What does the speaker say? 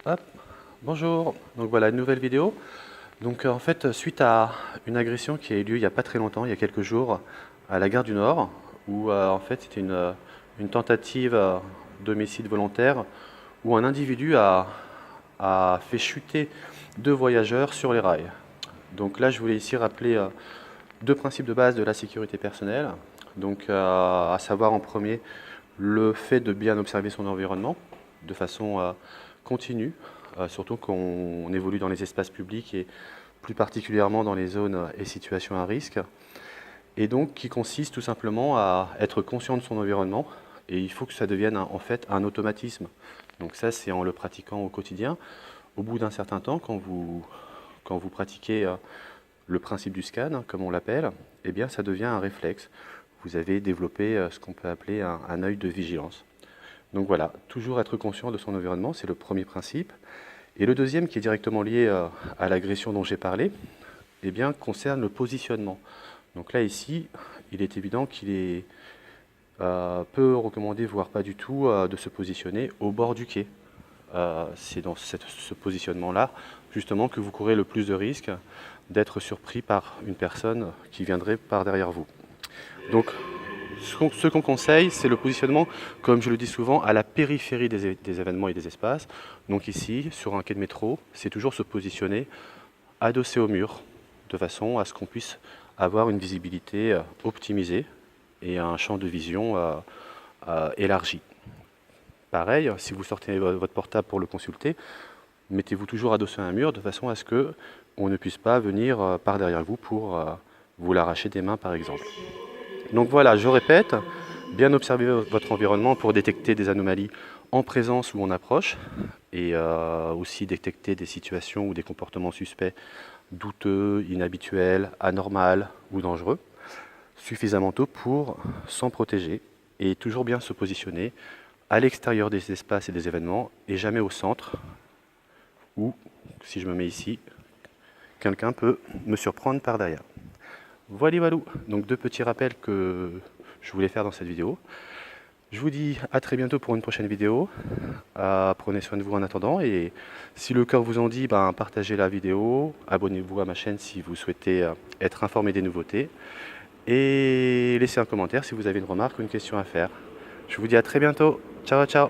Hop, bonjour, donc voilà une nouvelle vidéo. Donc en fait, suite à une agression qui a eu lieu il n'y a pas très longtemps, il y a quelques jours, à la gare du Nord, où en fait c'était une tentative d'homicide volontaire, où un individu a fait chuter deux voyageurs sur les rails. Donc là, je voulais ici rappeler deux principes de base de la sécurité personnelle. Donc à savoir en premier le fait de bien observer son environnement de façon continue, surtout quand on évolue dans les espaces publics et plus particulièrement dans les zones et situations à risque, et donc qui consiste tout simplement à être conscient de son environnement, et il faut que ça devienne en fait un automatisme. Donc ça, c'est en le pratiquant au quotidien. Au bout d'un certain temps, quand vous pratiquez le principe du scan, comme on l'appelle, eh bien ça devient un réflexe. Vous avez développé ce qu'on peut appeler un œil de vigilance. Donc voilà, toujours être conscient de son environnement, c'est le premier principe. Et le deuxième, qui est directement lié à l'agression dont j'ai parlé, eh bien, concerne le positionnement. Donc là, ici, il est évident qu'il est peu recommandé, voire pas du tout, de se positionner au bord du quai. C'est dans ce positionnement-là, justement, que vous courez le plus de risques d'être surpris par une personne qui viendrait par derrière vous. Donc, ce qu'on conseille, c'est le positionnement, comme je le dis souvent, à la périphérie des événements et des espaces. Donc ici, sur un quai de métro, c'est toujours se positionner adossé au mur, de façon à ce qu'on puisse avoir une visibilité optimisée et un champ de vision élargi. Pareil, si vous sortez votre portable pour le consulter, mettez-vous toujours adossé à un mur de façon à ce que on ne puisse pas venir par derrière vous pour vous l'arracher des mains par exemple. Donc voilà, je répète, bien observer votre environnement pour détecter des anomalies en présence ou en approche, et aussi détecter des situations ou des comportements suspects, douteux, inhabituels, anormaux ou dangereux, suffisamment tôt pour s'en protéger et toujours bien se positionner à l'extérieur des espaces et des événements et jamais au centre où, si je me mets ici, quelqu'un peut me surprendre par derrière. Voilà, voilà. Donc deux petits rappels que je voulais faire dans cette vidéo. Je vous dis à très bientôt pour une prochaine vidéo. Prenez soin de vous en attendant, et si le cœur vous en dit, partagez la vidéo, abonnez-vous à ma chaîne si vous souhaitez être informé des nouveautés, et laissez un commentaire si vous avez une remarque ou une question à faire. Je vous dis à très bientôt. Ciao, ciao.